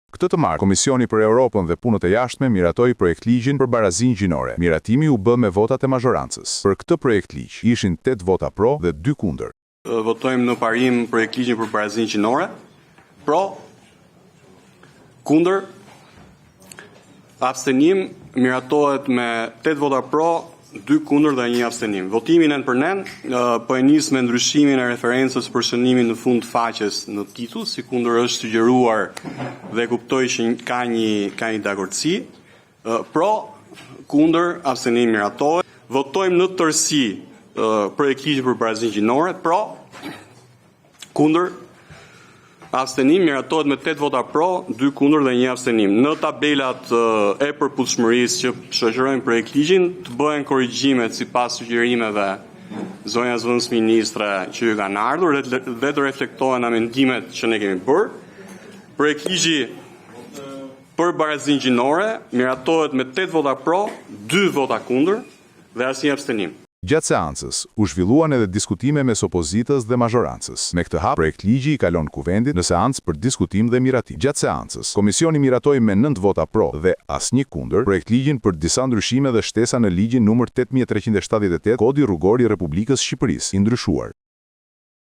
Këtë të martë, Komisioni për Europën dhe Punët e Jashtme miratoi projektligjin për barazinë gjinore. Miratimi u bë me votat e mazhorancës. Për këtë projektligj ishin 8 vota pro dhe 2 kundër. Votojmë në parim projektligjin për barazinë gjinore. Pro, kundër, abstenim, miratohet me 8 vota pro, 2 kundër dhe 1 abstenim. Votimin e përnen po e nis me ndryshimin e referencës për shënimin në fund faqes në titull, si kundër është sugjeruar dhe kuptoj që ka një dakordsi. Pro, kundër, abstenim miratohet. Votojmë në tërësi projektligjin për barazinë gjinore. Pro, kundër, abstenim miratohet me 8 vota pro, 2 kundër dhe 1 abstenim. Në tabelat e përputhshmërisë që shoqërojnë projektligjin, të bëhen korrigjimet sipas sugjerimeve zonja zëvendës ministre që ju kanë ardhur dhe të reflektohen amendimet që ne kemi bërë. Projektligji për barazinë gjinore miratohet me 8 vota pro, 2 vota kundër dhe asnjë abstenim. Gjatë seancës, u zhvilluan edhe diskutime mes opozitës dhe mazhorancës. Me këtë hap, projektligji i kalon kuvendit në seancë për diskutim dhe miratim. Gjatë seancës, komisioni miratoi me 9 vota pro dhe asnjë kundër projektligjin për disa ndryshime dhe shtesa në ligjin numër 8378, Kodi rrugor i Republikës Shqipërisë, i ndryshuar.